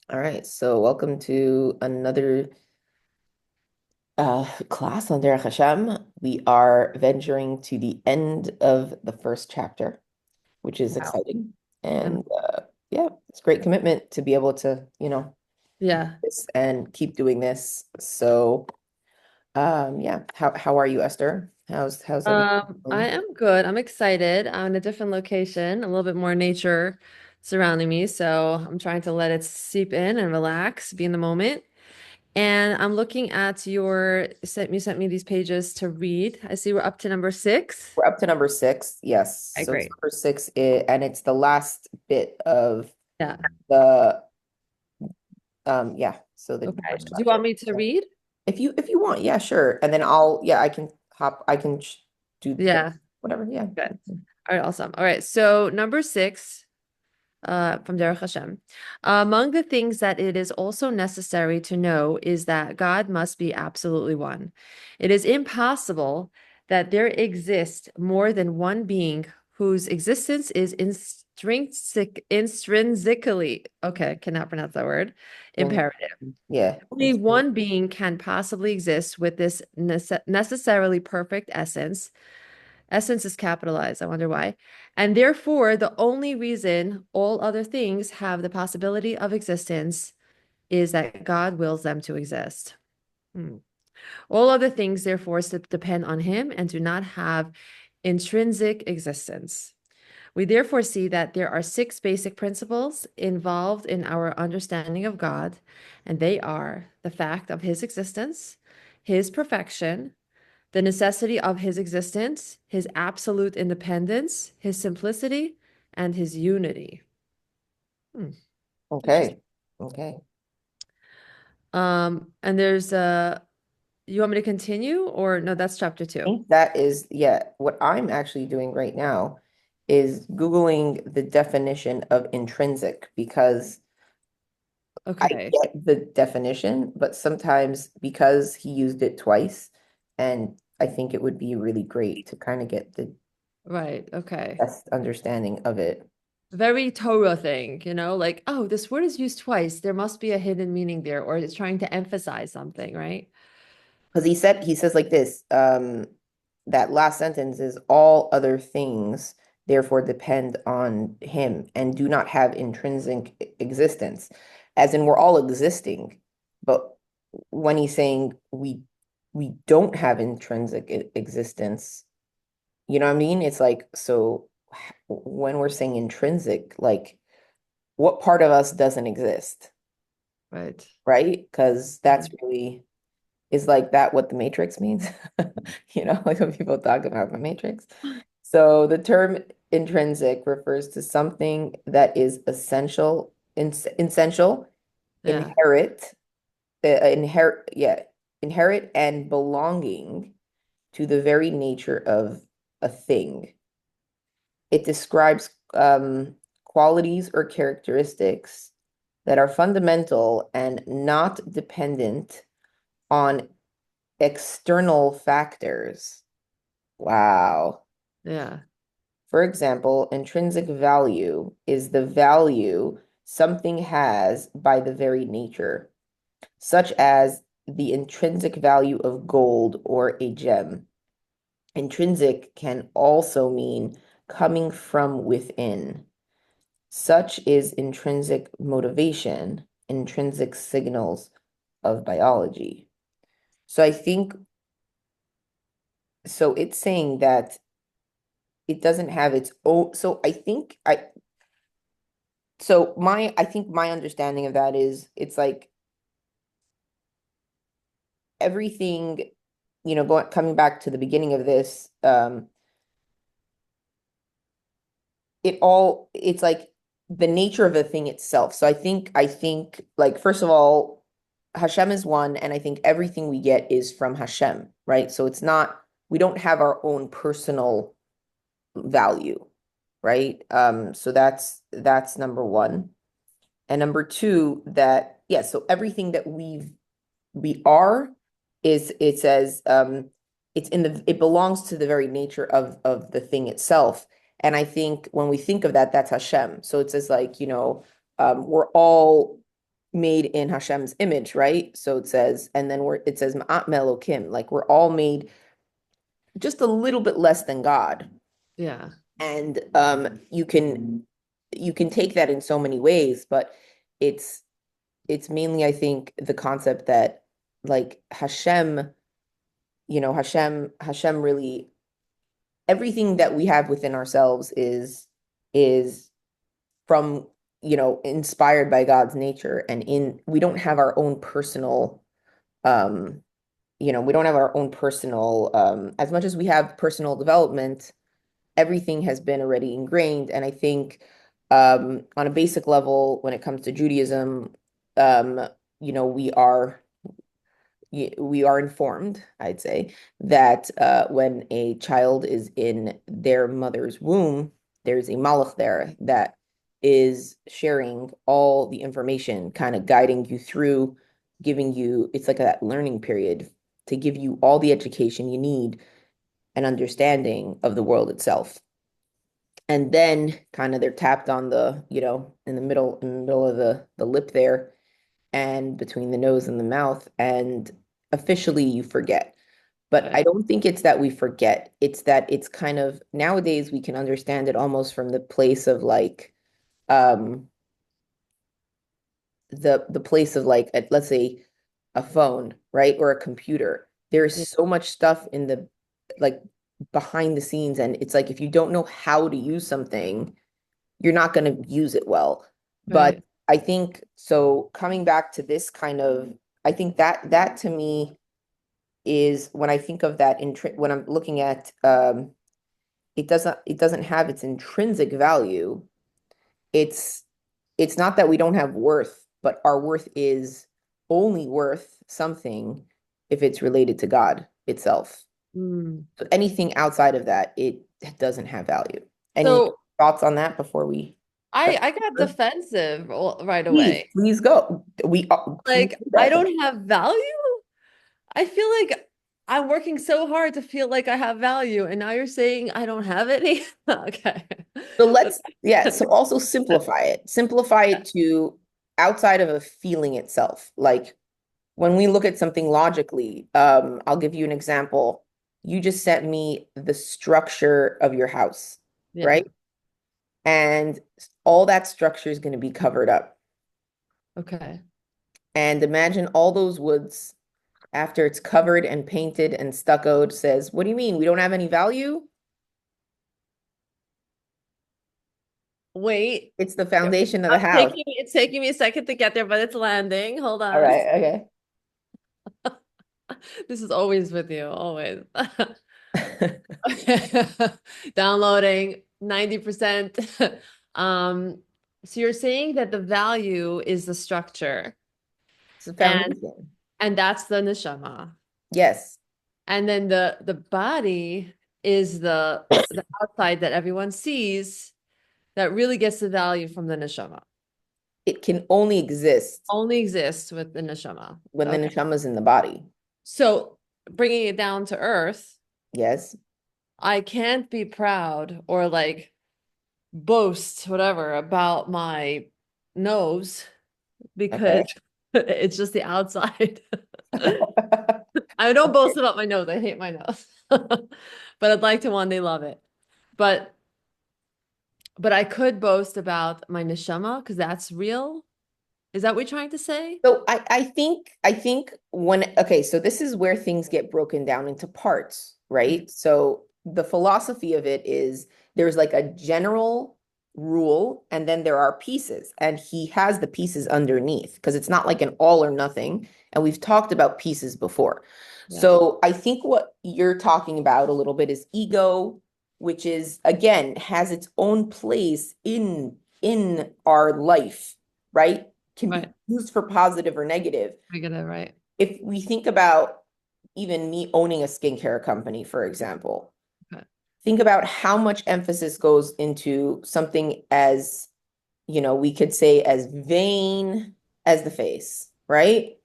All right, so welcome to another class on Derech Hashem. We are venturing to the end of the first chapter, which is Wow. exciting. Um, And yeah, it's great commitment to be able to, do yeah. this and keep doing this. So yeah, how are you, Esther? How's everything I going? am good. I'm excited. I'm in a different location, a little bit more nature surrounding me. So I'm trying to let it seep in and relax, be in the moment. And I'm looking at you sent me these pages to read. I see we're up to number 6. We're up to number six. Yes. Okay, So it's great. number six, and it's the last bit of Yeah. the yeah, so the Okay. first Do you want chapter. me to So read? if you want, yeah, sure. And then I can do Yeah. whatever, yeah. Good. All right, awesome. All right. So number 6. From Derech Hashem. Among the things that it is also necessary to know is that God must be absolutely one. It is impossible that there exists more than one being whose existence is intrinsically, okay, cannot pronounce that word, And imperative. yeah, Only one being can possibly exist with this necessarily perfect essence. Essence is capitalized. I wonder why. And therefore, the only reason all other things have the possibility of existence is that God wills them to exist. Hmm. All other things, therefore, depend on Him and do not have intrinsic existence. We therefore see that there are 6 basic principles involved in our understanding of God, and they are the fact of His existence, His perfection, the necessity of his existence, his absolute independence, his simplicity, and his unity. Hmm, interesting. okay. Okay. And there's you want me to continue or no, that's chapter I 2. think that is, yeah, what I'm actually doing right now is Googling the definition of intrinsic because I Okay. get the definition, but sometimes because he used it twice, and I think it would be really great to kind of get the Right. Okay. best understanding of it. Very Torah thing, like, oh, this word is used twice. There must be a hidden meaning there, or it's trying to emphasize something, right? Because he says like this, that last sentence is all other things therefore depend on him and do not have intrinsic existence. As in we're all existing, but when he's saying we don't have intrinsic existence, you know what I mean? It's like, so when we're saying intrinsic, like what part of us doesn't exist, Right. right? Because that's Mhm. really is like that what the matrix means? Like when people talk about the matrix. So the term intrinsic refers to something that is essential, Yeah. inherent, inherent and belonging to the very nature of a thing. It describes qualities or characteristics that are fundamental and not dependent on external factors. Wow. Yeah. For example, intrinsic value is the value something has by the very nature, such as the intrinsic value of gold or a gem. Intrinsic can also mean coming from within. Such is intrinsic motivation, intrinsic signals of biology. So I think, so it's saying that it doesn't have its own, I think my understanding of that is it's like everything, coming back to the beginning of this, it's like the nature of the thing itself. So I think like first of all, Hashem is one, and I think everything we get is from Hashem, right? So it's not, we don't have our own personal value, right? So that's number one. And number two, that yeah, so everything that we are is it says it belongs to the very nature of the thing itself. And I think when we think of that, that's Hashem. So it says like, we're all made in Hashem's image, right? So it says, and then it says Ma'at Melokim, like we're all made just a little bit less than God. Yeah. And you can take that in so many ways, but it's it's mainly, I think, the concept that like Hashem, Hashem really everything that we have within ourselves is from, inspired by God's nature. And in we don't have our own personal we don't have our own personal as much as we have personal development, everything has been already ingrained. And I think on a basic level, when it comes to Judaism, um, you know, we are we are informed, I'd say, that when a child is in their mother's womb, there's a malach there that is sharing all the information, kind of guiding you through, giving you, it's like that learning period to give you all the education you need and understanding of the world itself. And then kind of they're tapped on the, in the middle of the lip there and between the nose and the mouth, and officially you forget. But I Right. don't think it's that we forget. It's that it's kind of nowadays we can understand it almost from the place of like um the place of like let's say a phone, right? Or a computer. There's Yeah. so much stuff in the like behind the scenes, and it's like if you don't know how to use something, you're not going to use it well. But Right. I think so coming back to this kind of, I think that to me is when I think of that when I'm looking at it doesn't have its intrinsic value. It's it's not that we don't have worth, but our worth is only worth something if it's related to God itself. Mm. So anything outside of that, it doesn't have value. Any So thoughts on that before we I got defensive right please, away. please go. Please Like, do I that. don't have value. I feel like I'm working so hard to feel like I have value, and now you're saying I don't have any. Okay. So yeah, so also simplify it. Simplify it to outside of a feeling itself. Like when we look at something logically, I'll give you an example. You just sent me the structure of your house, Yeah. right? And all that structure is going to be covered up. Okay. And imagine all those woods after it's covered and painted and stuccoed says, "What do you mean? We don't have any value?" Wait. It's the foundation of the house. It's taking me a second to get there, but it's landing. Hold All on. right, This is always with you, always. okay. Downloading 90%. Um, so you're saying that the value is the structure, It's the and foundation. that's the neshama. Yes, And then the body is the outside that everyone sees that really gets the value from the neshama. it can only exist Only exists with the neshama. when the Okay. neshama's in the body. So bringing it down to earth, Yes. I can't be proud or like boast, whatever, about my nose because Okay. it's just the outside. I don't boast about my nose. I hate my nose. But I'd like to one day love it. But I could boast about my neshama because that's real. Is that what you're trying to say? So I think when okay, so this is where things get broken down into parts, Okay. right? So the philosophy of it is there's like a general rule and then there are pieces, and he has the pieces underneath because it's not like an all or nothing, and we've talked about pieces before. Yeah. So I think what you're talking about a little bit is ego, which is again has its own place in our life, right? Can be Right. used for positive or negative. I get it right. If we think about even me owning a skincare company, for example, Okay. think about how much emphasis goes into something as, we could say as vain as the face, right?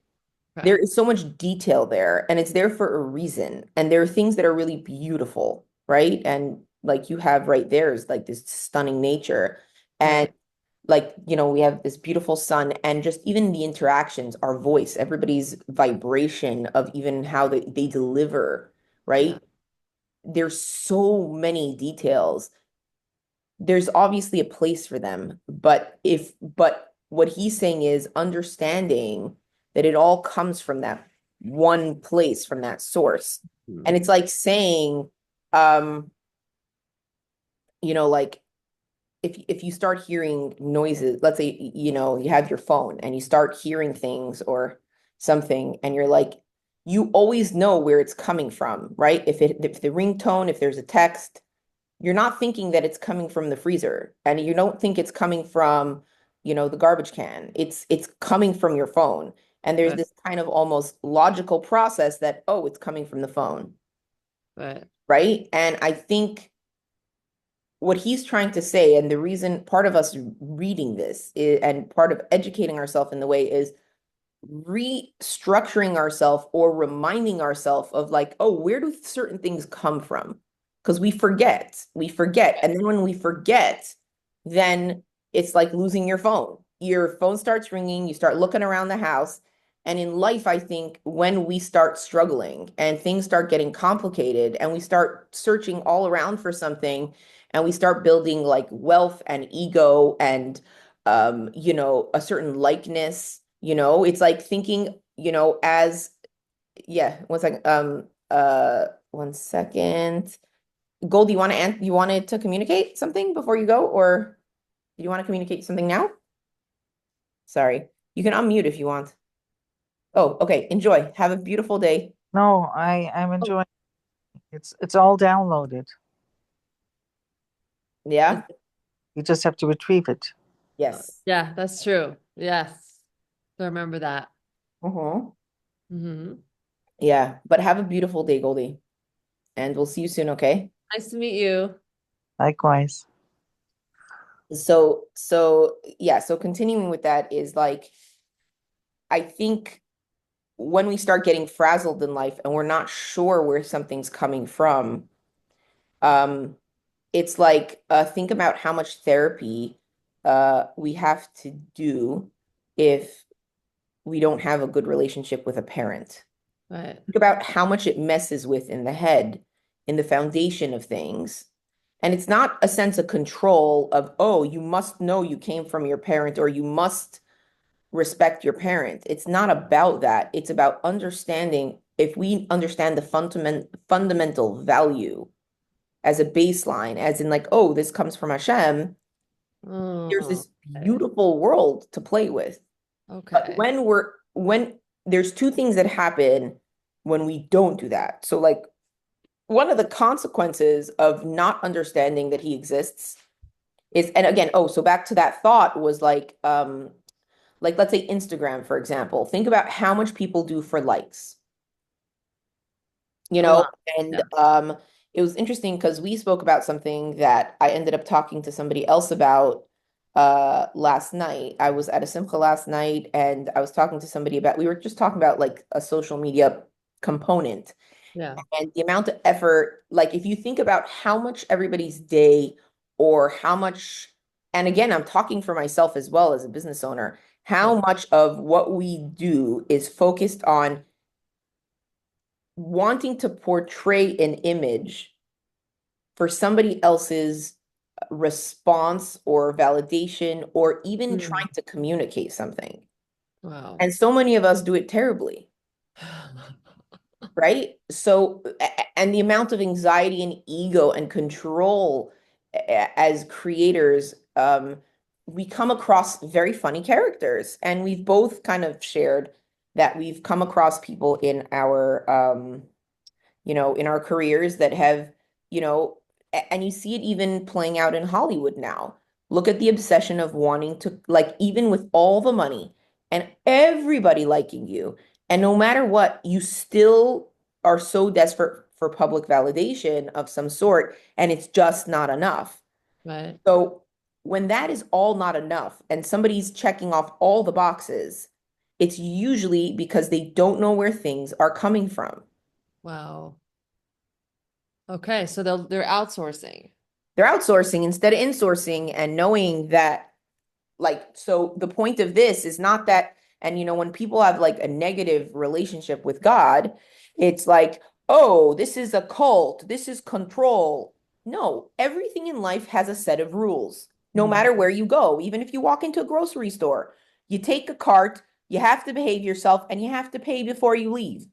There Okay. is so much detail there, and it's there for a reason. And there are things that are really beautiful, right? And like you have right there is like this stunning nature. And Right. like, we have this beautiful sun, and just even the interactions, our voice, everybody's vibration of even how they deliver, Yeah. right? There's so many details. There's obviously a place for them, but what he's saying is understanding that it all comes from that one place, from that source. And Mm. it's like saying, um, like if you start hearing noises, let's say, you have your phone and you start hearing things or something, and you're like, you always know where it's coming from, right? If the ringtone, if there's a text, you're not thinking that it's coming from the freezer, and you don't think it's coming from, the garbage can. It's coming from your phone. And there's But this kind of almost logical process that, oh, it's coming from the phone, but right? And I think what he's trying to say, and the reason part of us reading this and part of educating ourselves in the way is restructuring ourselves or reminding ourselves of like, oh, where do certain things come from? Because we forget. And then when we forget, then it's like losing your phone. Your phone starts ringing, you start looking around the house. And in life, I think when we start struggling and things start getting complicated and we start searching all around for something and we start building like wealth and ego and a certain likeness, it's like thinking, as yeah, one second. Gold, you wanted to communicate something before you go, or do you want to communicate something now? Sorry. You can unmute if you want. Oh, okay. Enjoy. Have a beautiful day. No, I'm oh, enjoying. It's all downloaded. Yeah? You just have to retrieve it. Yes. yeah, that's true. Yes. So remember that. Uh-huh. Hmm. Yeah. But have a beautiful day, Goldie. And we'll see you soon, okay? Nice to meet you. Likewise. So yeah, so continuing with that is like, I think when we start getting frazzled in life and we're not sure where something's coming from, um, it's like, think about how much therapy we have to do if we don't have a good relationship with a parent. Right. Think about how much it messes with in the head, in the foundation of things. And it's not a sense of control of, oh, you must know you came from your parent or you must respect your parent. It's not about that. It's about understanding, if we understand the fundamental value as a baseline, as in like, oh, this comes from Hashem, there's Oh, this okay. beautiful world to play with. But Okay. when there's two things that happen when we don't do that. So like one of the consequences of not understanding that he exists is, and again, oh, so back to that thought was like let's say Instagram, for example. Think about how much people do for likes, you A know? lot. And Yeah. it was interesting because we spoke about something that I ended up talking to somebody else about last night. I was at a simcha last night and I was talking to somebody about, we were just talking about like a social media component Yeah. and the amount of effort. Like if you think about how much everybody's day or how much, and again, I'm talking for myself as well as a business owner, Yeah. how much of what we do is focused on wanting to portray an image for somebody else's response or validation or even Mm. trying to communicate something. Wow. And so many of us do it terribly, right? So, and the amount of anxiety and ego and control as creators, we come across very funny characters. And we've both kind of shared that we've come across people in our careers that have, and you see it even playing out in Hollywood now. Look at the obsession of wanting to, like, even with all the money and everybody liking you, and no matter what, you still are so desperate for public validation of some sort, and it's just not enough. Right. So when that is all not enough and somebody's checking off all the boxes, it's usually because they don't know where things are coming from. Wow. Okay. So they're outsourcing. They're outsourcing instead of insourcing and knowing that like, so the point of this is not that, and when people have like a negative relationship with God, it's like, oh, this is a cult, this is control. No, everything in life has a set of rules, no matter where you go. Even if you walk into a grocery store, you take a cart, you have to behave yourself, and you have to pay before you leave.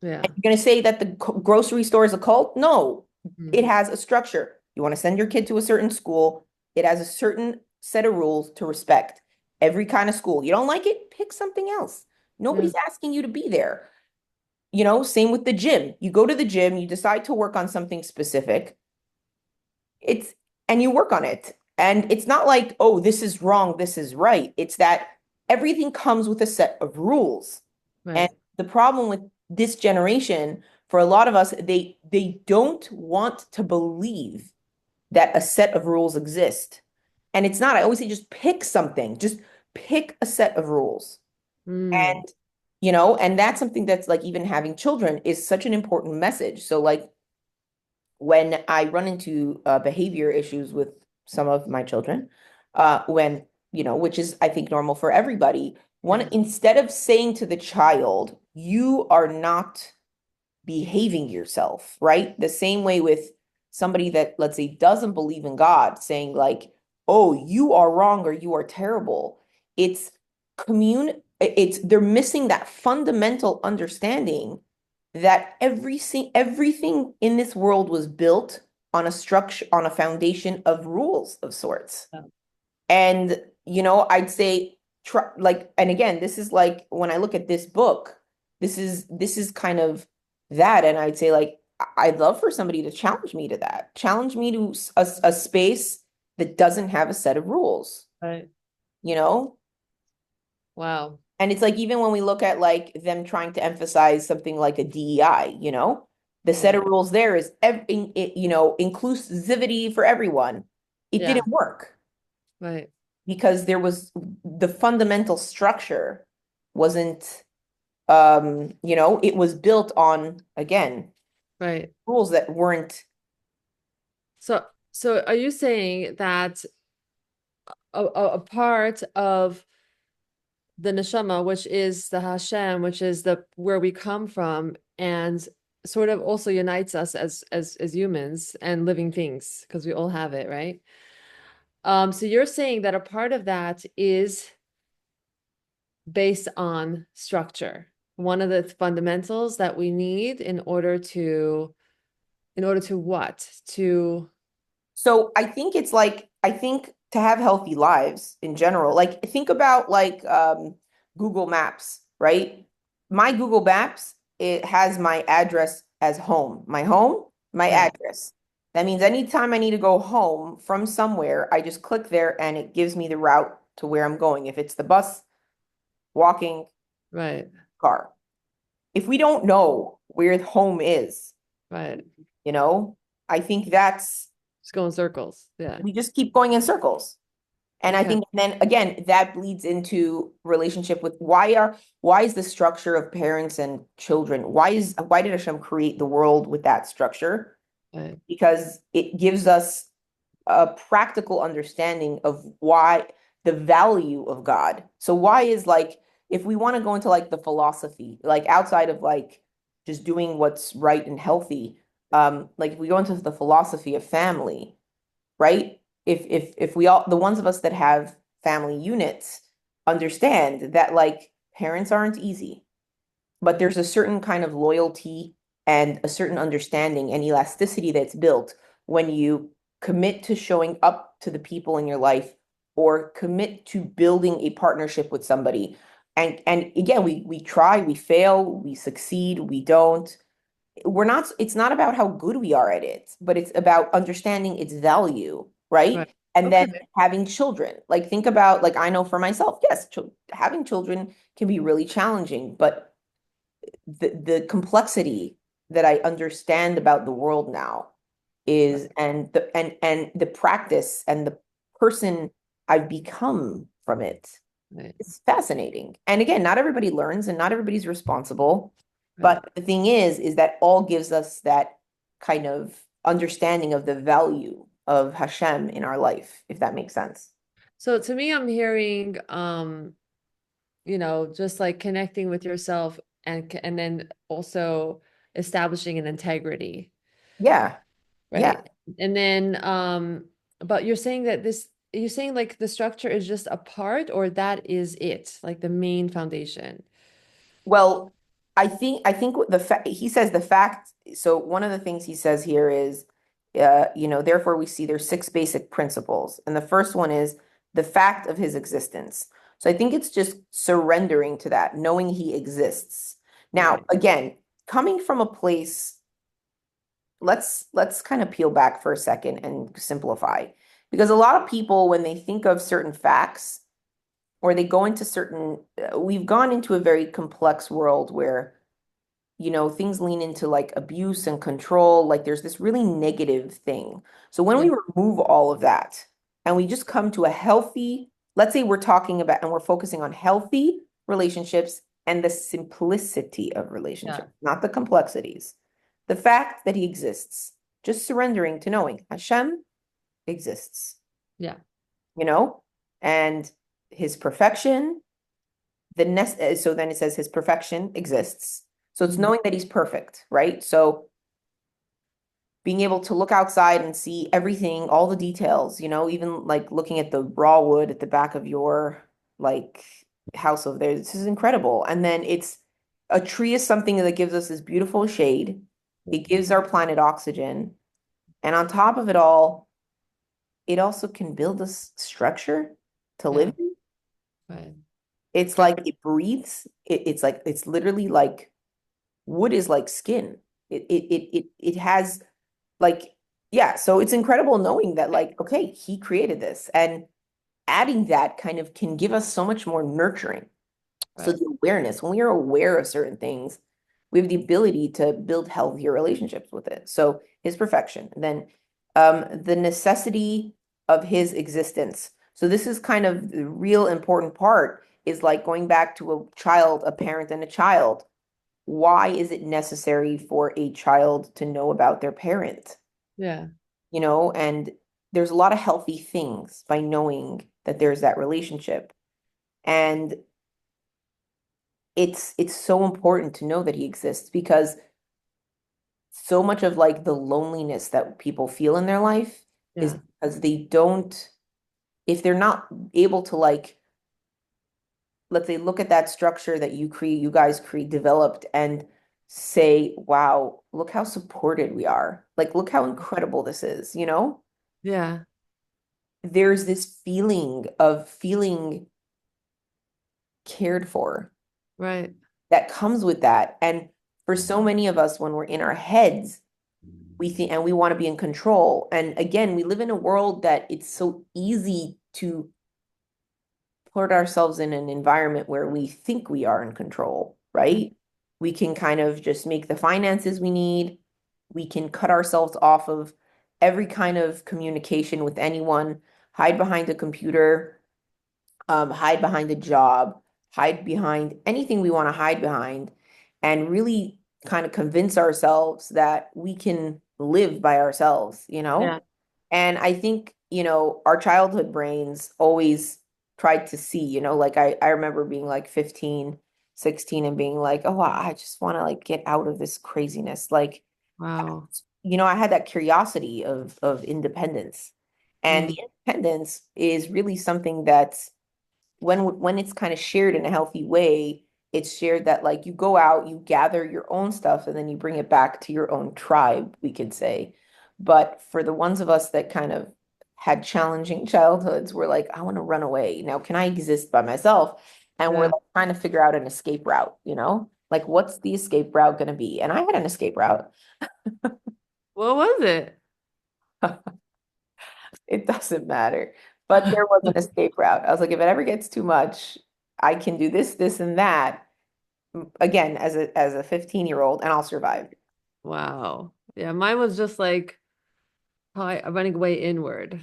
Yeah. And you're going to say that the grocery store is a cult? No, it Mhm. has a structure. You want to send your kid to a certain school, it has a certain set of rules to respect. Every kind of school. You don't like it? Pick something else. Yeah. Nobody's asking you to be there. Same with the gym. You go to the gym, you decide to work on something specific. It's and you work on it. And it's not like, oh, this is wrong, this is right. It's that everything comes with a set of rules. And Right. the problem with this generation, for a lot of us, they don't want to believe that a set of rules exist. And it's not, I always say just pick something, just pick a set of rules. Mm. And that's something that's like even having children is such an important message. So like when I run into behavior issues with some of my children, which is I think normal for everybody, Yeah. instead of saying to the child, you are not behaving yourself, right? The same way with somebody that, let's say, doesn't believe in God, saying like, oh, you are wrong or you are terrible. It's they're missing that fundamental understanding that everything in this world was built on a structure, on a foundation of rules of sorts. Yeah. And, I'd say try like, and again, this is like when I look at this book, this is kind of that. And I'd say like, I'd love for somebody to challenge me to that, challenge me to a space that doesn't have a set of rules, Right. you know? Wow. And it's like even when we look at like them trying to emphasize something like a DEI, the set Yeah. of rules there is inclusivity for everyone. It Yeah. didn't work Right. because there was the fundamental structure wasn't it was built on again Right. rules that weren't. So are you saying that a part of the Neshama, which is the Hashem, which is the where we come from, and sort of also unites us as humans and living things, because we all have it, right? So you're saying that a part of that is based on structure. One of the fundamentals that we need in order to what? To So I think to have healthy lives in general, like think about like Google Maps, right? My Google Maps, it has my address as home, my Right, address. That means anytime I need to go home from somewhere, I just click there and it gives me the route to where I'm going. If it's the bus, walking, right, car. If we don't know where home is, right. you know, I think that's Just go in circles. Yeah. we just keep going in circles. And I Okay. think then again, that bleeds into relationship with why is the structure of parents and children? Why did Hashem create the world with that structure? Right. Because it gives us a practical understanding of why the value of God. So why is like if we want to go into like the philosophy, like outside of like just doing what's right and healthy, like if we go into the philosophy of family, right? If we all the ones of us that have family units understand that like parents aren't easy, but there's a certain kind of loyalty and a certain understanding and elasticity that's built when you commit to showing up to the people in your life or commit to building a partnership with somebody. And again, we try, we fail, we succeed, we don't. It's not about how good we are at it, but it's about understanding its value, Right. right? And Okay. then having children. Like think about like I know for myself, yes, having children can be really challenging, but the complexity that I understand about the world now is and the practice and the person I've become from it Right. is fascinating. And again, not everybody learns and not everybody's responsible. Right. But the thing is that all gives us that kind of understanding of the value of Hashem in our life, if that makes sense. So to me, I'm hearing, just like connecting with yourself and then also establishing an integrity, Yeah. Yeah. right? And then, but you're saying like the structure is just a part, or that is it, like the main foundation. Well, I think the fact he says the fact, so one of the things he says here is therefore we see there's six basic principles. And the first one is the fact of his existence. So I think it's just surrendering to that, knowing he exists. Now, Right. again, coming from a place, let's kind of peel back for a second and simplify. Because a lot of people, when they think of certain facts, or they go into certain, we've gone into a very complex world where things lean into like abuse and control. Like there's this really negative thing. So when Yeah. we remove all of that and we just come to a healthy, let's say we're talking about and we're focusing on healthy relationships and the simplicity of Yeah. relationships, not the complexities. The fact that he exists, just surrendering to knowing Hashem exists, Yeah. you know, and his perfection, so then it says his perfection exists. So it's Mhm. knowing that he's perfect, right? So being able to look outside and see everything, all the details, even like looking at the raw wood at the back of your like house over there. This is incredible. And then a tree is something that gives us this beautiful shade. It gives our planet oxygen. And on top of it all, it also can build us structure to live Yeah. in. Right. It's like it breathes. It's like it's literally like wood is like skin. It has like yeah, so it's incredible knowing that like okay, he created this and adding that kind of can give us so much more nurturing. So Right. the awareness, when we are aware of certain things, we have the ability to build healthier relationships with it. So his perfection, then the necessity of his existence. So this is kind of the real important part is like going back to a child, a parent and a child. Why is it necessary for a child to know about their parent? Yeah. And there's a lot of healthy things by knowing that there's that relationship. And it's so important to know that he exists because so much of like the loneliness that people feel in their life is Yeah. because they don't, if they're not able to like, let's say, look at that structure that you guys create, developed and say, wow, look how supported we are. Like, look how incredible this is. Yeah. There's this feeling of feeling cared for Right. that comes with that. And for so many of us, when we're in our heads, we think and we want to be in control. And again, we live in a world that it's so easy to put ourselves in an environment where we think we are in control, right? We can kind of just make the finances we need. We can cut ourselves off of every kind of communication with anyone, hide behind a computer, hide behind a job, hide behind anything we want to hide behind, and really kind of convince ourselves that we can live by ourselves. Yeah. And I think, our childhood brains always tried to see, like I remember being like 15, 16 and being like, oh, I just want to like get out of this craziness. Like, Wow. I had that curiosity of independence. And Mm. the independence is really something that's when it's kind of shared in a healthy way, it's shared that like you go out, you gather your own stuff, and then you bring it back to your own tribe, we could say. But for the ones of us that kind of had challenging childhoods, we're like, I want to run away. Now, can I exist by myself? And we're Yeah. like trying to figure out an escape route. Like what's the escape route going to be? And I had an escape route. What was it? It doesn't matter. But there was an escape route. I was like, if it ever gets too much, I can do this, this, and that again as a 15-year-old and I'll survive. Wow. Yeah, mine was just like running away inward,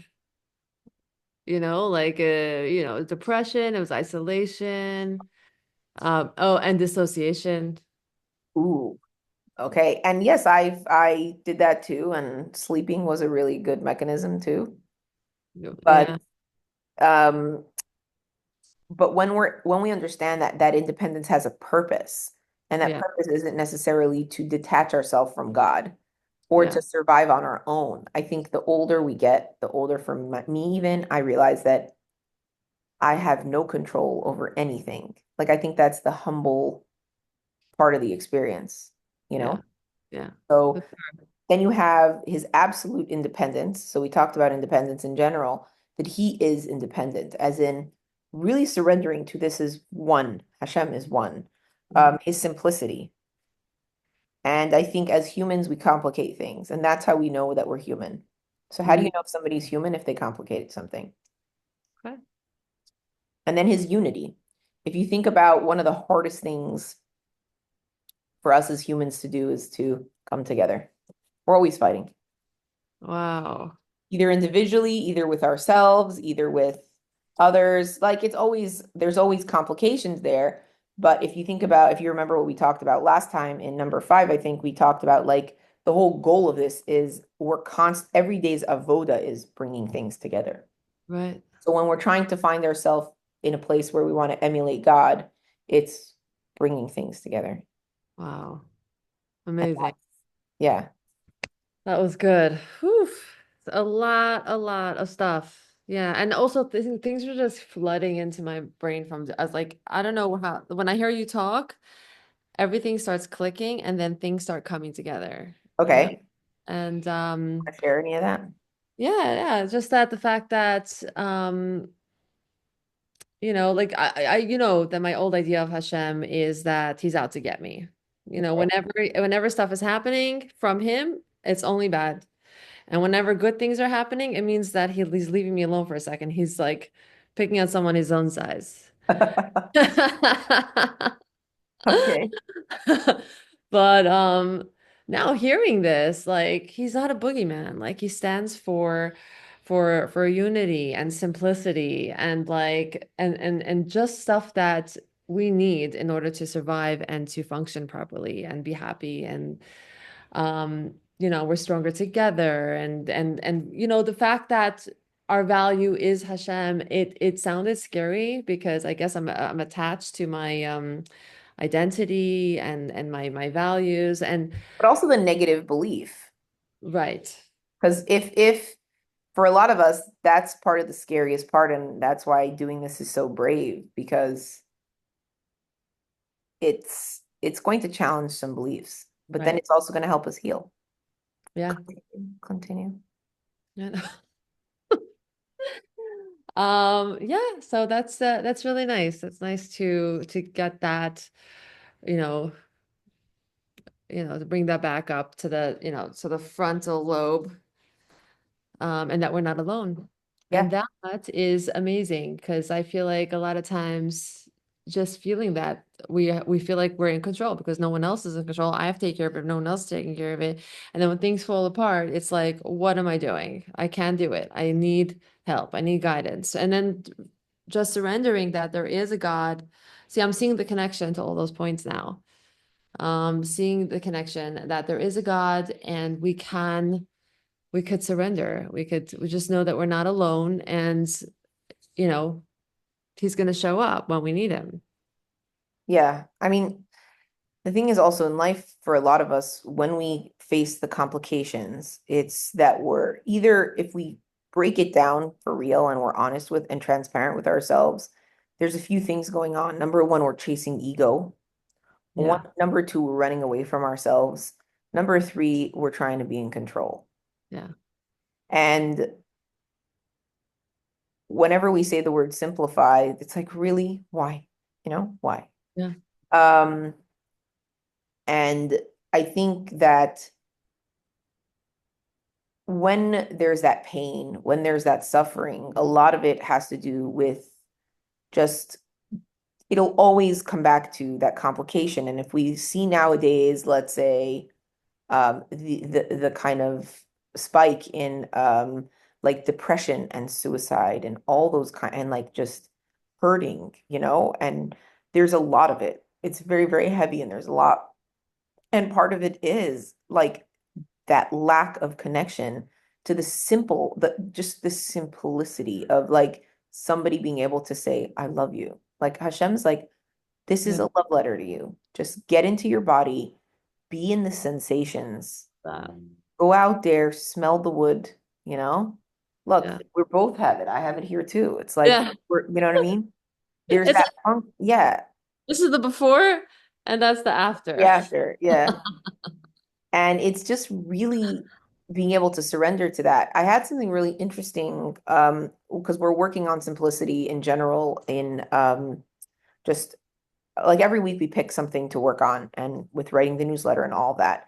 like depression, it was isolation, and dissociation. Ooh, okay. And yes, I did that too, and sleeping was a really good mechanism too. But Yeah. Um, but when we understand that that independence has a purpose, and that Yeah. purpose isn't necessarily to detach ourselves from God or Yeah. to survive on our own. I think the older we get, the older for me even, I realize that I have no control over anything. Like I think that's the humble part of the experience, you Yeah. know? Yeah. So That's then you have his absolute independence. So we talked about independence in general, that he is independent, as in really surrendering to this is one. Hashem is one. Mhm. His simplicity. And I think as humans, we complicate things, and that's how we know that we're human. So how do you Mm, know if somebody's human if they complicated something? okay. And then his unity. If you think about one of the hardest things for us as humans to do is to come together. We're always fighting, Wow. either individually, either with ourselves, either with others. Like it's always, there's always complications there. But if you think about, if you remember what we talked about last time in number 5, I think we talked about like the whole goal of this is every day's avoda is bringing things together. Right. So when we're trying to find ourselves in a place where we want to emulate God, it's bringing things together. Wow. And Amazing. yeah. That was good. Whew. A lot of stuff. Yeah. And also things were just flooding into my brain from, I was like, I don't know how, when I hear you talk, everything starts clicking and then things start coming together, you know? Okay. And Want to share any of that? yeah, yeah, just that the fact that like that my old idea of Hashem is that he's out to get me. Okay. Whenever stuff is happening from him, it's only bad. And whenever good things are happening, it means that he's leaving me alone for a second. He's like picking on someone his own size. Okay. But now hearing this, like he's not a boogeyman. Like he stands for unity and simplicity and like and just stuff that we need in order to survive and to function properly and be happy and we're stronger together and the fact that our value is Hashem, it sounded scary because I guess I'm attached to my identity and my values and But also the negative belief. right. Because if for a lot of us, that's part of the scariest part, and that's why doing this is so brave, because it's going to challenge some beliefs, but then Right. it's also going to help us heal. Yeah. Continue. Continue. Yeah. Yeah, so that's really nice. It's nice to get that, you know, to bring that back up to the frontal lobe, and that we're not alone. And Yeah. that is amazing because I feel like a lot of times just feeling that we feel like we're in control because no one else is in control. I have to take care of it, no one else is taking care of it. And then when things fall apart, it's like, what am I doing? I can't do it. I need help. I need guidance. And then just surrendering that there is a God. See, I'm seeing the connection to all those points now. Seeing the connection that there is a God and we could surrender. We just know that we're not alone and you know, he's going to show up when we need him. Yeah. I mean, the thing is also in life for a lot of us, when we face the complications, it's that we're either, if we break it down for real and we're honest with and transparent with ourselves, there's a few things going on. Number one, we're chasing ego. One, Yeah. number two, we're running away from ourselves. Number three, we're trying to be in control. Yeah. And whenever we say the word simplify, it's like, really? Why? Why? Yeah. Um, and I think that when there's that pain, when there's that suffering, a lot of it has to do with just, it'll always come back to that complication. And if we see nowadays, let's say, the kind of spike in like depression and suicide and all those and like just hurting, and there's a lot of it. It's very, very heavy and there's a lot. And part of it is like that lack of connection to the simple, just the simplicity of like somebody being able to say, I love you. Like Hashem's like, this is Yeah. a love letter to you. Just get into your body, be in the sensations, That. go out there, smell the wood, you know? Look, Yeah. we both have it. I have it here too. It's like, Yeah. you know what I mean? There's It's that funk. Yeah. this is the before and that's the after. Yeah, sure. Yeah. And it's just really being able to surrender to that. I had something really interesting because we're working on simplicity in general in just like every week we pick something to work on and with writing the newsletter and all that.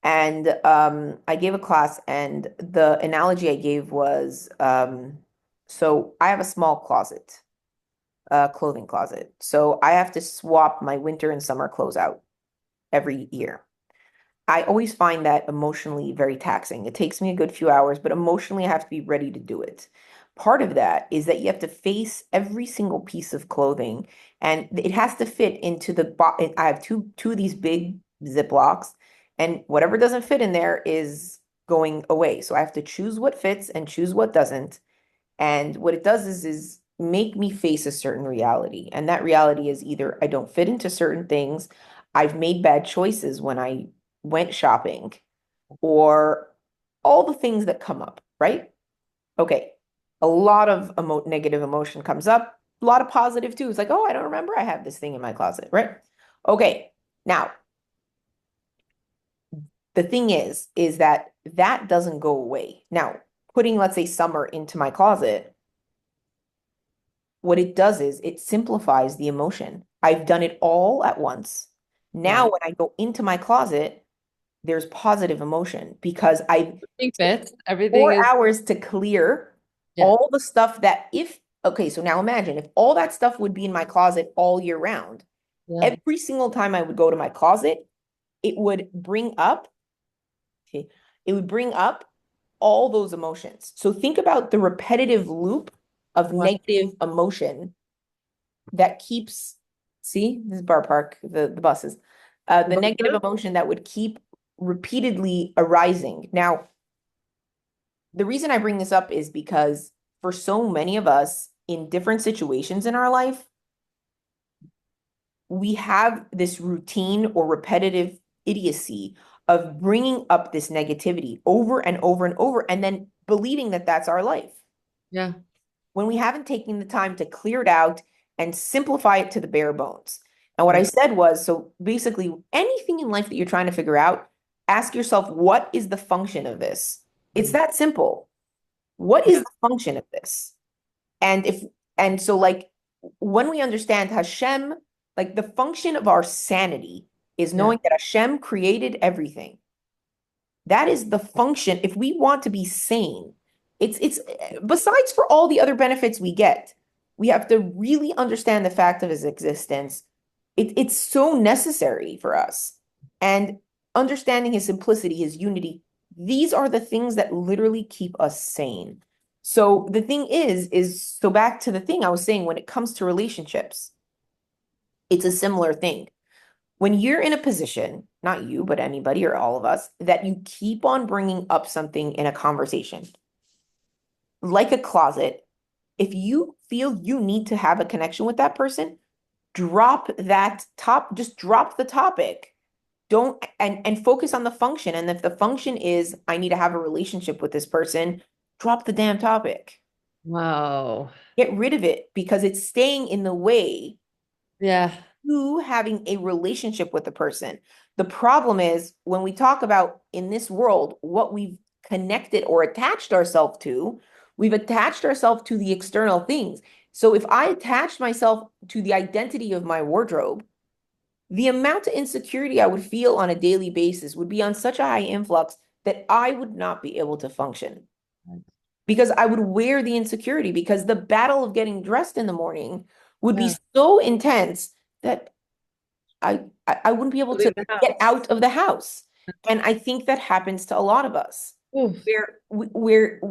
And I gave a class and the analogy I gave was so I have a small closet, clothing closet. So I have to swap my winter and summer clothes out every year. I always find that emotionally very taxing. It takes me a good few hours, but emotionally I have to be ready to do it. Part of that is that you have to face every single piece of clothing and it has to fit into the box. I have two of these big Ziplocs and whatever doesn't fit in there is going away. So I have to choose what fits and choose what doesn't. And what it does is make me face a certain reality. And that reality is either I don't fit into certain things, I've made bad choices when I went shopping, or all the things that come up, right? Okay. A lot of negative emotion comes up, a lot of positive too. It's like, oh, I don't remember I have this thing in my closet, right? Okay. Now, the thing is that that doesn't go away. Now, putting, let's say, summer into my closet, what it does is it simplifies the emotion. I've done it all at once. Now, Right. when I go into my closet, there's positive emotion because I Everything took fits. Everything is 4 hours to clear yeah. all the stuff that if, okay, so now imagine if all that stuff would be in my closet all year round, Yeah. every single time I would go to my closet, it would bring up, okay, it would bring up all those emotions. So think about the repetitive loop of Wow. negative emotion that keeps, see, this is Bar Park, the buses, the negative emotion that would keep repeatedly arising. Now, the reason I bring this up is because for so many of us in different situations in our life, we have this routine or repetitive idiocy of bringing up this negativity over and over and over, and then believing that that's our life Yeah. when we haven't taken the time to clear it out and simplify it to the bare bones. And what I Yeah. said was, so basically, anything in life that you're trying to figure out, ask yourself, what is the function of this? It's that simple. What is Yeah. the function of this? And if, and so like when we understand Hashem, like the function of our sanity is Yeah. knowing that Hashem created everything. That is the function. If we want to be sane, it's besides for all the other benefits we get, we have to really understand the fact of his existence. It's so necessary for us. And understanding his simplicity, his unity, these are the things that literally keep us sane. So the thing is so back to the thing I was saying when it comes to relationships, it's a similar thing. When you're in a position, not you, but anybody or all of us, that you keep on bringing up something in a conversation, like a closet, if you feel you need to have a connection with that person, just drop the topic. Don't and focus on the function. And if the function is I need to have a relationship with this person, drop the damn topic. Wow. Get rid of it because it's staying in the way Yeah. to having a relationship with the person. The problem is when we talk about in this world what we've connected or attached ourselves to, we've attached ourselves to the external things. So if I attach myself to the identity of my wardrobe, the amount of insecurity I would feel on a daily basis would be on such a high influx that I would not be able to function because I would wear the insecurity because the battle of getting dressed in the morning would be Yeah. so intense that I wouldn't be able Leave to the get house. out of the house. And I think that happens to a lot of us Oof. where we're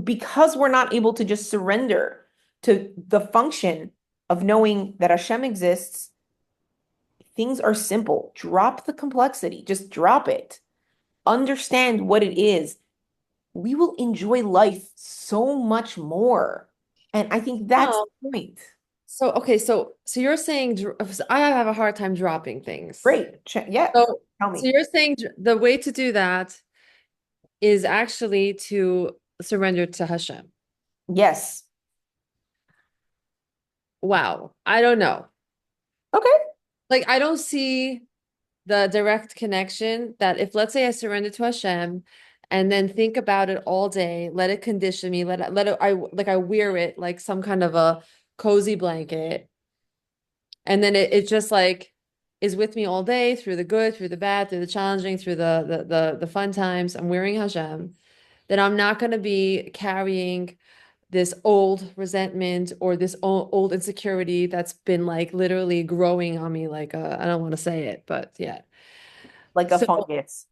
because we're not able to just surrender to the function of knowing that Hashem exists. Things are simple. Drop the complexity. Just drop it. Understand what it is. We will enjoy life so much more. And I think that's Oh, the point. so okay, so you're saying I have a hard time dropping things. Great. Yeah. So Tell so me. you're saying the way to do that is actually to surrender to Hashem. Yes. Wow, I don't know. Okay. Like I don't see the direct connection that if let's say I surrender to Hashem and then think about it all day, let it condition me, I wear it like some kind of a cozy blanket, and then it just like is with me all day through the good, through the bad, through the challenging, through the fun times. I'm wearing Hashem, then I'm not going to be carrying this old resentment or this old insecurity that's been like literally growing on me like I don't want to say it, but yeah. Like a So fungus,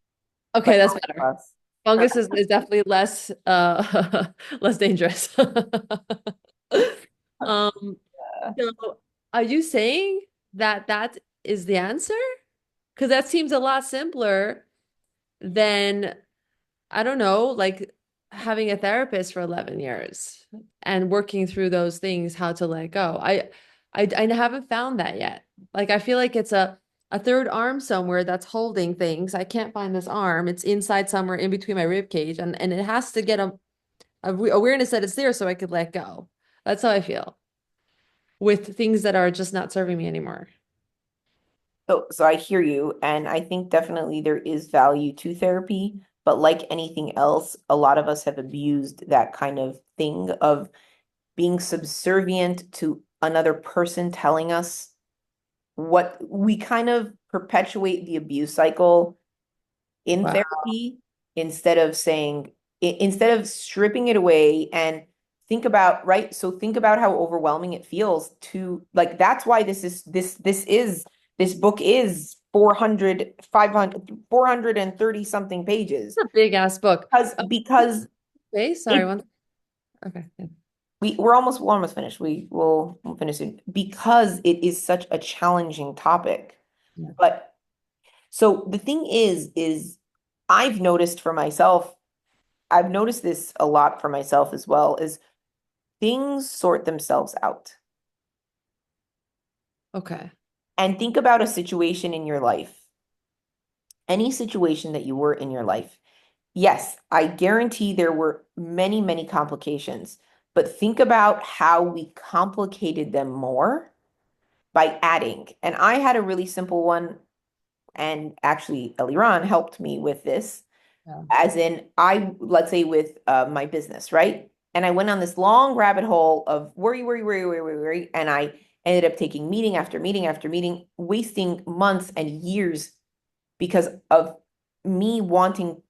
okay, like that's most better. of us. Fungus is definitely less less dangerous. Um, so are you saying that that is the answer? Because that seems a lot simpler than, I don't know, like having a therapist for 11 years and working through those things, how to let go. I haven't found that yet. Like I feel like it's a third arm somewhere that's holding things. I can't find this arm. It's inside somewhere in between my rib cage, and it has to get a awareness that it's there so I could let go. That's how I feel with things that are just not serving me anymore. So I hear you, and I think definitely there is value to therapy, but like anything else, a lot of us have abused that kind of thing of being subservient to another person telling us what we kind of perpetuate the abuse cycle in Wow. therapy instead of saying, instead of stripping it away and think about, right? So think about how overwhelming it feels to like, that's why this book is 400, 500, 430 something pages It's a big ass book. because Okay, sorry, it one. Okay. Yeah. we're almost finished. We'll finish it because it is such a challenging topic. Yeah. But so the thing is I've noticed for myself, I've noticed this a lot for myself as well, is things sort themselves out. Okay. And think about a situation in your life, any situation that you were in your life. Yes, I guarantee there were many, many complications, but think about how we complicated them more by adding. And I had a really simple one, and actually Eliran helped me with this, Yeah. as in let's say with my business, right? And I went on this long rabbit hole of worry, and I ended up taking meeting after meeting after meeting, wasting months and years because of me wanting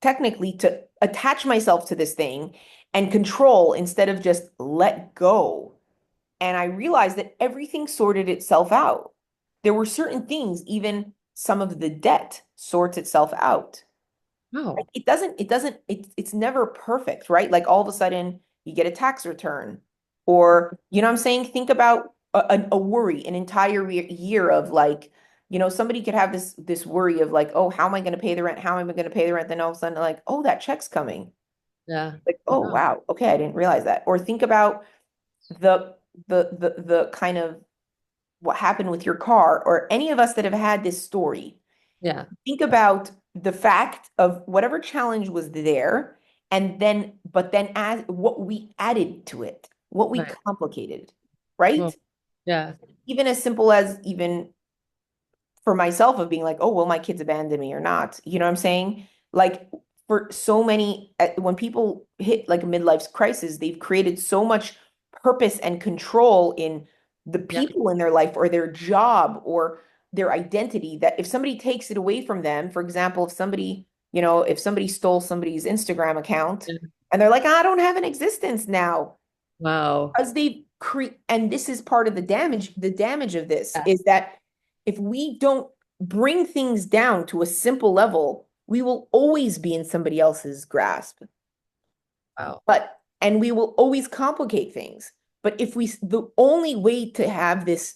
technically to attach myself to this thing and control instead of just let go. And I realized that everything sorted itself out. There were certain things, even some of the debt sorts itself out. Oh, It's never perfect, right? Like all of a sudden you get a tax return, or you know what I'm saying? Think about a worry, an entire year of like, somebody could have this worry of like, oh, how am I going to pay the rent? How am I going to pay the rent? Then all of a sudden, like, oh, that check's coming. yeah. Like, oh, Wow. wow, okay, I didn't realize that. Or think about the the kind of what happened with your car, or any of us that have had this story. Yeah. Think about the fact of whatever challenge was there, and then as what we added to it, what we Right. complicated, right? Well, yeah. Even as simple as even for myself of being like, oh, will my kids abandon me or not? You know what I'm saying? Like for so many, when people hit like a midlife crisis, they've created so much purpose and control in the Yeah. people in their life or their job or their identity that if somebody takes it away from them, for example, if somebody stole somebody's Instagram account Yeah. and they're like, I don't have an existence now, Wow. because they create, and this is part of the damage of this Yeah. is that if we don't bring things down to a simple level, we will always be in somebody else's grasp. Wow. And we will always complicate things. But the only way to have this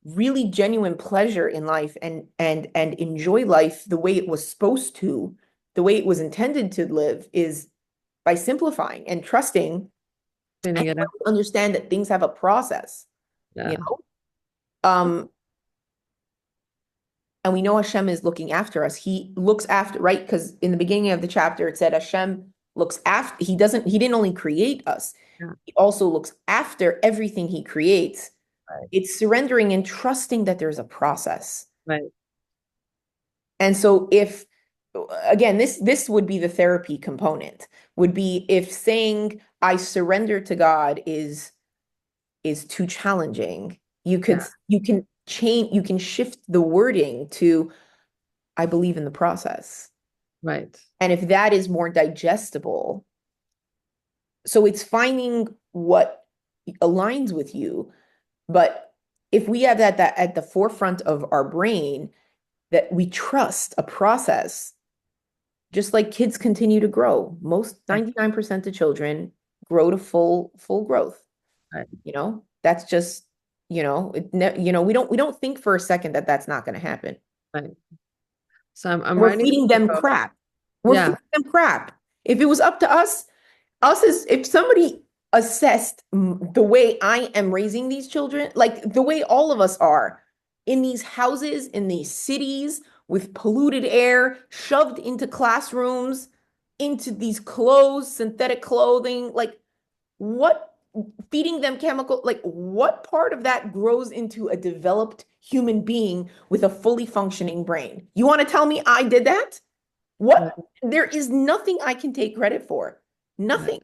really genuine pleasure in life and enjoy life the way it was supposed to, the way it was intended to live, is by simplifying and trusting Cleaning it out. Understand that things have a process, you Yeah. know? And we know Hashem is looking after us. He looks after, right? Because in the beginning of the chapter, it said Hashem looks after, he didn't only create us, Yeah. he also looks after everything he creates. Right. It's surrendering and trusting that there's a process. Right. And so if, again, this would be the therapy component, would be if saying I surrender to God is too challenging, you can change, you can shift the wording to I believe in the process. Right. And if that is more digestible, so it's finding what aligns with you. But if we have that at the forefront of our brain, that we trust a process, just like kids continue to grow. Most 99% of children grow to full growth. Right. That's just, we don't think for a second that that's not going to happen. Right. So I'm We're writing feeding them crap. We're feeding them crap. If it was up to us as if somebody assessed the way I am raising these children, like the way all of us are in these houses, in these cities with polluted air, shoved into classrooms, into these clothes, synthetic clothing, like what feeding them chemical, like what part of that grows into a developed human being with a fully functioning brain? You want to tell me I did that? What? There is nothing I can take credit for. Nothing.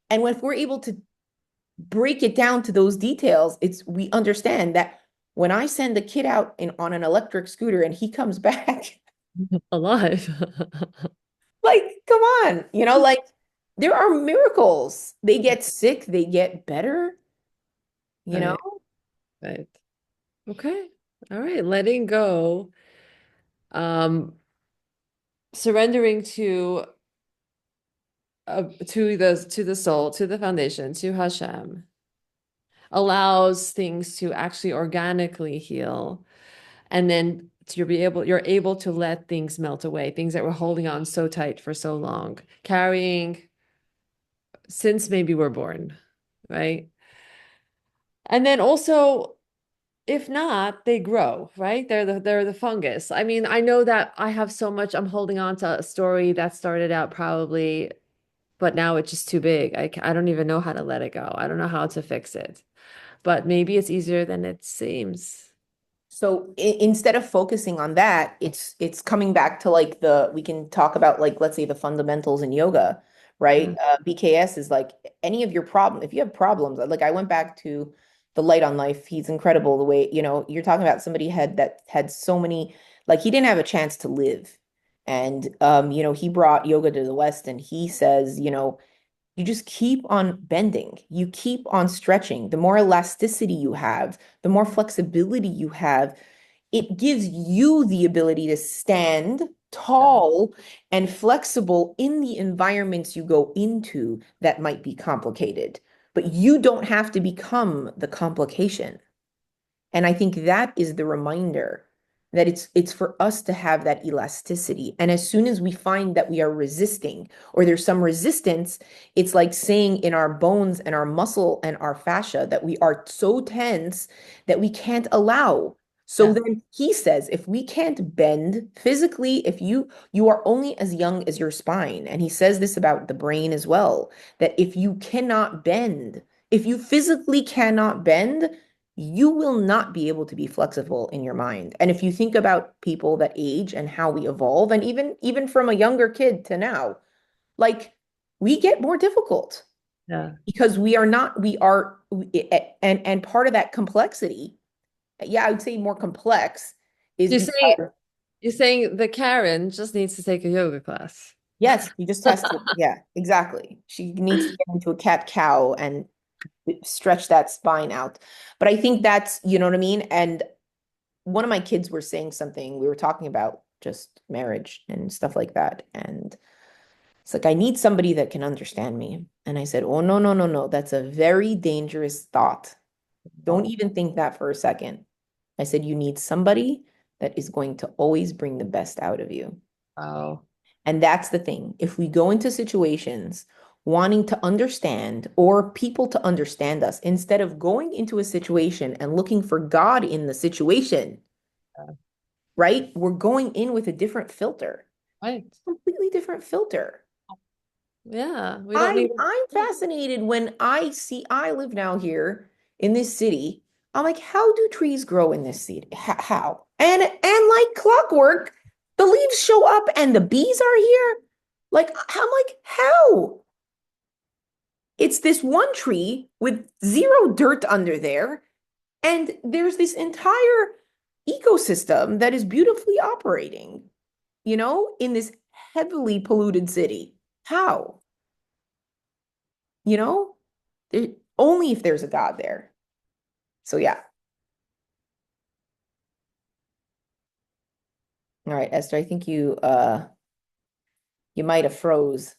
And if we're able to break it down to those details, we understand that when I send a kid out on an electric scooter and he comes back alive. like, come on, like there are miracles. They get sick, they get better, Right. Right. Okay. All right. Letting go. Surrendering to the soul, to the foundation, to Hashem, allows things to actually organically heal. And then you're able to let things melt away, things that were holding on so tight for so long, carrying since maybe we're born, right? And then also, if not, they grow, right? They're the fungus. I mean, I know that I have so much, I'm holding on to a story that started out probably, but now it's just too big. I don't even know how to let it go. I don't know how to fix it. But maybe it's easier than it seems. So instead of focusing on that, it's coming back to like we can talk about like, let's say the fundamentals in yoga, right? BKS is like any of your problem. If you have problems, like I went back to the light on life. He's incredible the way, you're talking about somebody that had so many, like he didn't have a chance to live. And, he brought yoga to the West and he says, you just keep on bending. You keep on stretching. The more elasticity you have, the more flexibility you have, it gives you the ability to stand tall and flexible in the environments you go into that might be complicated. But you don't have to become the complication. And I think that is the reminder that it's for us to have that elasticity. And as soon as we find that we are resisting or there's some resistance, it's like saying in our bones and our muscle and our fascia that we are so tense that we can't allow. So then he says, if we can't bend physically, if you are only as young as your spine, and he says this about the brain as well, that if you cannot bend, if you physically cannot bend, you will not be able to be flexible in your mind. And if you think about people that age and how we evolve, and even from a younger kid to now, like we get more difficult. Yeah. Because and part of that complexity, I would say more complex is You're saying the Karen just needs to take a yoga class. Yes, he just has to, yeah, exactly. She needs to get into a cat cow and stretch that spine out. But I think that's, you know what I mean? And one of my kids were saying something, we were talking about just marriage and stuff like that. And it's like, I need somebody that can understand me. And I said, oh, no, no, no, no. That's a very dangerous thought. Don't even think that for a second. I said, you need somebody that is going to always bring the best out of you. Oh. And that's the thing. If we go into situations wanting to understand or people to understand us instead of going into a situation and looking for God in the situation, right? We're going in with a different filter, Right. completely different filter. Yeah. We don't need. I'm fascinated when I live now here in this city. I'm like, how do trees grow in this city? How? And like clockwork, the leaves show up and the bees are here. Like, I'm like, how? It's this one tree with zero dirt under there, and there's this entire ecosystem that is beautifully operating, in this heavily polluted city. How? You know, there, only if there's a God there. So yeah. All right, Esther, I think you might have froze.